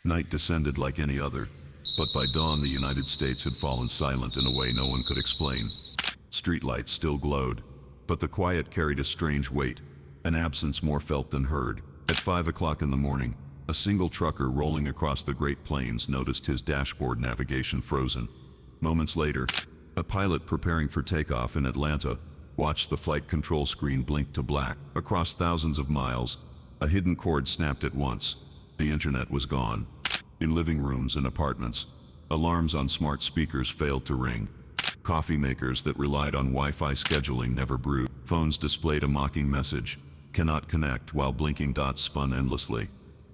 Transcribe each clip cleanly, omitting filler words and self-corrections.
Night descended like any other, but by dawn the United States had fallen silent in a way no one could explain. Streetlights still glowed, but the quiet carried a strange weight, an absence more felt than heard. At 5 o'clock in the morning, a single trucker rolling across the Great Plains noticed his dashboard navigation frozen. Moments later, a pilot preparing for takeoff in Atlanta watched the flight control screen blink to black. Across thousands of miles, a hidden cord snapped at once. The internet was gone. In living rooms and apartments, alarms on smart speakers failed to ring. Coffee makers that relied on Wi-Fi scheduling never brewed. Phones displayed a mocking message, "Cannot connect," while blinking dots spun endlessly.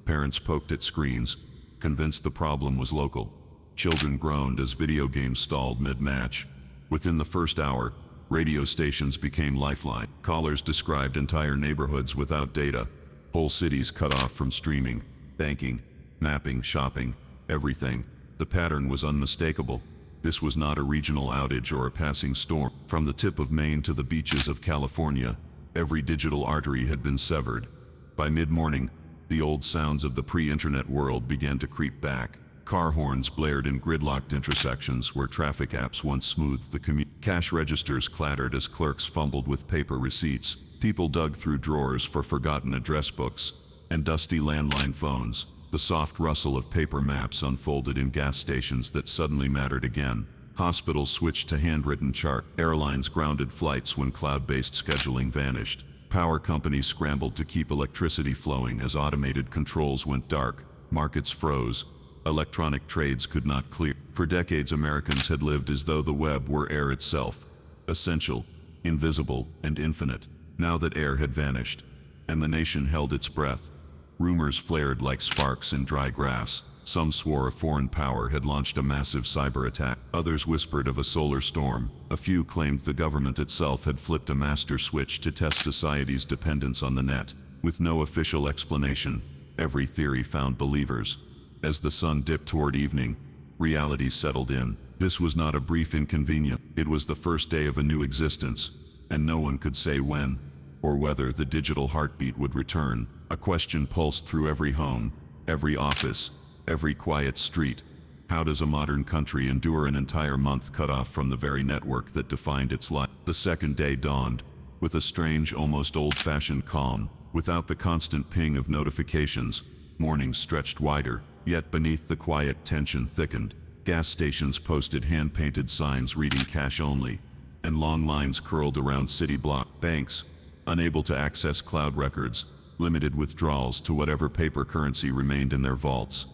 Parents poked at screens, convinced the problem was local. Children groaned as video games stalled mid-match. Within the first hour, radio stations became lifeline. Callers described entire neighborhoods without data, whole cities cut off from streaming, banking, mapping, shopping, everything. The pattern was unmistakable. This was not a regional outage or a passing storm. From the tip of Maine to the beaches of California, every digital artery had been severed. By mid-morning, the old sounds of the pre-internet world began to creep back. Car horns blared in gridlocked intersections where traffic apps once smoothed the commute. Cash registers clattered as clerks fumbled with paper receipts. People dug through drawers for forgotten address books and dusty landline phones. The soft rustle of paper maps unfolded in gas stations that suddenly mattered again. Hospitals switched to handwritten chart. Airlines grounded flights when cloud-based scheduling vanished. Power companies scrambled to keep electricity flowing as automated controls went dark. Markets froze. Electronic trades could not clear. For decades, Americans had lived as though the web were air itself, essential, invisible, and infinite. Now that air had vanished, and the nation held its breath, rumors flared like sparks in dry grass. Some swore a foreign power had launched a massive cyber attack. Others whispered of a solar storm. A few claimed the government itself had flipped a master switch to test society's dependence on the net. With no official explanation, every theory found believers. As the sun dipped toward evening, reality settled in. This was not a brief inconvenience. It was the first day of a new existence, and no one could say when or whether the digital heartbeat would return. A question pulsed through every home, every office, every quiet street. How does a modern country endure an entire month cut off from the very network that defined its life? The second day dawned, with a strange, almost old-fashioned calm. Without the constant ping of notifications, mornings stretched wider, yet beneath the quiet tension thickened. Gas stations posted hand-painted signs reading cash only, and long lines curled around city block. Banks, unable to access cloud records, limited withdrawals to whatever paper currency remained in their vaults.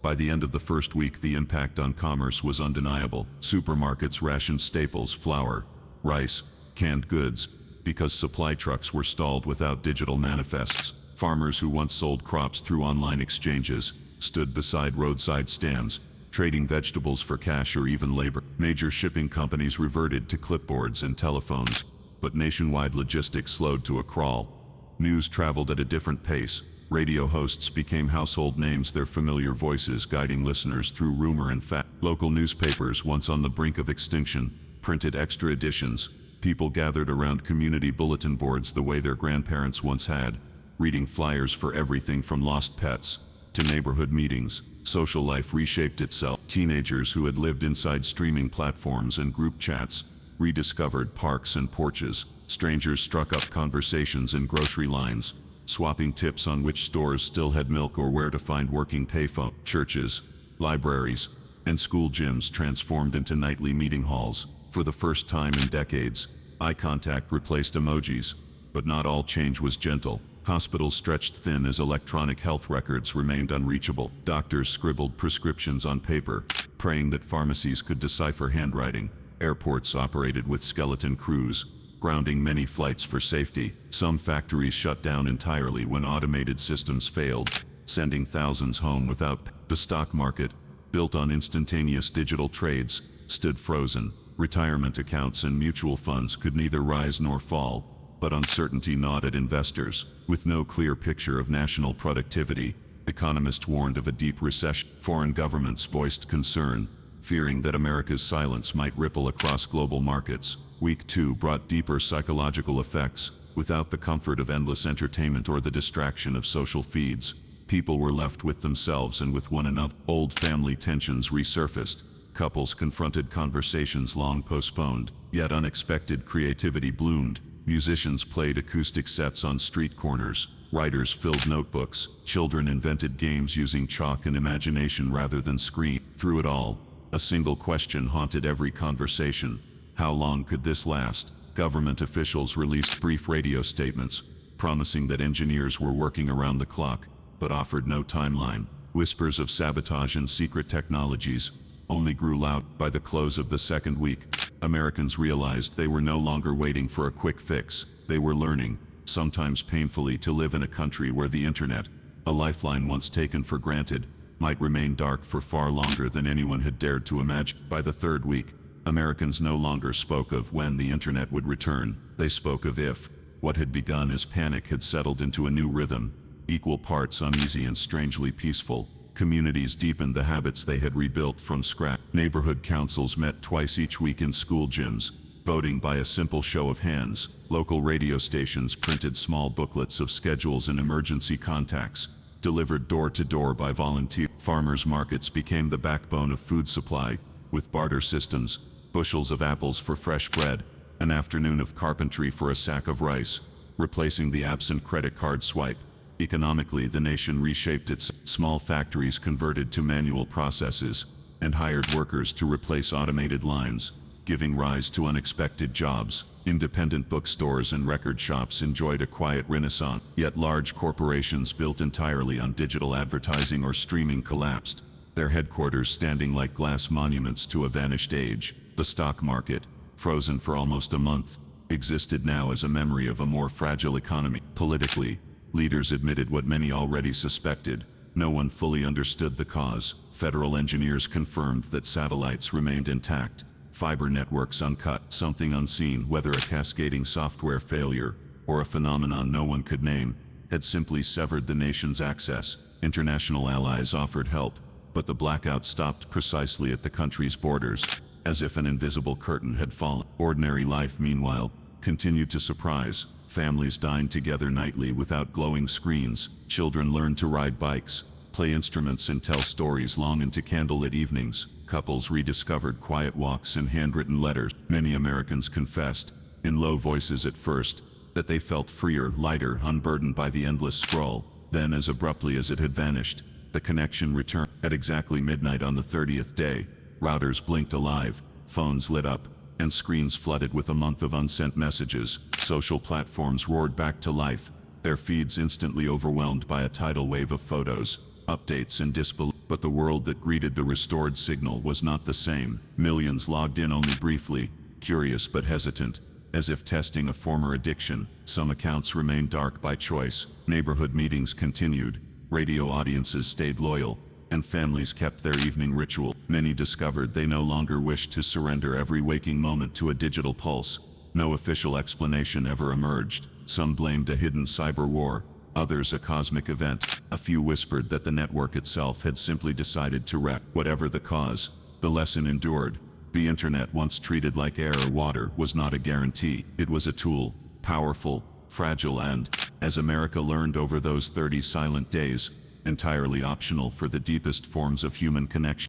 By the end of the first week, the impact on commerce was undeniable. Supermarkets rationed staples, flour, rice, canned goods, because supply trucks were stalled without digital manifests. Farmers who once sold crops through online exchanges stood beside roadside stands, trading vegetables for cash or even labor. Major shipping companies reverted to clipboards and telephones, but nationwide logistics slowed to a crawl. News traveled at a different pace. Radio hosts became household names, their familiar voices guiding listeners through rumor and fact. Local newspapers, once on the brink of extinction, printed extra editions. People gathered around community bulletin boards the way their grandparents once had, reading flyers for everything from lost pets to neighborhood meetings. Social life reshaped itself. Teenagers who had lived inside streaming platforms and group chats rediscovered parks and porches. Strangers struck up conversations in grocery lines, swapping tips on which stores still had milk or where to find working payphone. Churches, libraries, and school gyms transformed into nightly meeting halls. For the first time in decades, eye contact replaced emojis, but not all change was gentle. Hospitals stretched thin as electronic health records remained unreachable. Doctors scribbled prescriptions on paper, praying that pharmacies could decipher handwriting. Airports operated with skeleton crews, grounding many flights for safety. Some factories shut down entirely when automated systems failed, sending thousands home without. The stock market, built on instantaneous digital trades, stood frozen. Retirement accounts and mutual funds could neither rise nor fall, but uncertainty gnawed at investors. With no clear picture of national productivity, economists warned of a deep recession. Foreign governments voiced concern, fearing that America's silence might ripple across global markets. Week 2 brought deeper psychological effects. Without the comfort of endless entertainment or the distraction of social feeds, People were left with themselves and with one another. Old family tensions resurfaced. Couples confronted conversations long postponed, yet unexpected creativity bloomed. Musicians played acoustic sets on street corners. Writers filled notebooks. Children invented games using chalk and imagination rather than screen. Through it all, a single question haunted every conversation. How long could this last? Government officials released brief radio statements, promising that engineers were working around the clock, but offered no timeline. Whispers of sabotage and secret technologies only grew loud. By the close of the second week, Americans realized they were no longer waiting for a quick fix. They were learning, sometimes painfully, to live in a country where the internet, a lifeline once taken for granted, might remain dark for far longer than anyone had dared to imagine. By the third week, Americans no longer spoke of when the internet would return. They spoke of if. What had begun as panic had settled into a new rhythm, equal parts uneasy and strangely peaceful. Communities deepened the habits they had rebuilt from scratch. Neighborhood councils met twice each week in school gyms, voting by a simple show of hands. Local radio stations printed small booklets of schedules and emergency contacts, delivered door to door by volunteers. Farmers' markets became the backbone of food supply, with barter systems, bushels of apples for fresh bread, an afternoon of carpentry for a sack of rice, replacing the absent credit card swipe. Economically, the nation reshaped its small factories, converted to manual processes, and hired workers to replace automated lines, giving rise to unexpected jobs. Independent bookstores and record shops enjoyed a quiet renaissance, yet large corporations built entirely on digital advertising or streaming collapsed, their headquarters standing like glass monuments to a vanished age. The stock market, frozen for almost a month, existed now as a memory of a more fragile economy. Politically, leaders admitted what many already suspected. No one fully understood the cause. Federal engineers confirmed that satellites remained intact, fiber networks uncut. Something unseen, whether a cascading software failure or a phenomenon no one could name, had simply severed the nation's access. International allies offered help, but the blackout stopped precisely at the country's borders, as if an invisible curtain had fallen. Ordinary life, meanwhile, continued to surprise. Families dined together nightly without glowing screens. Children learned to ride bikes, play instruments, and tell stories long into candlelit evenings. Couples rediscovered quiet walks and handwritten letters. Many Americans confessed, in low voices at first, that they felt freer, lighter, unburdened by the endless scroll. Then, as abruptly as it had vanished, the connection returned. At exactly midnight on the 30th day, routers blinked alive, phones lit up, and screens flooded with a month of unsent messages. Social platforms roared back to life, their feeds instantly overwhelmed by a tidal wave of photos, updates, and disbelief. But the world that greeted the restored signal was not the same. Millions logged in only briefly, curious but hesitant, as if testing a former addiction. Some accounts remained dark by choice. Neighborhood meetings continued, radio audiences stayed loyal, and families kept their evening ritual. Many discovered they no longer wished to surrender every waking moment to a digital pulse. No official explanation ever emerged. Some blamed a hidden cyber war, others a cosmic event. A few whispered that the network itself had simply decided to wreck. Whatever the cause, the lesson endured. The internet, once treated like air or water, was not a guarantee. It was a tool, powerful, fragile, and, as America learned over those 30 silent days, entirely optional for the deepest forms of human connection.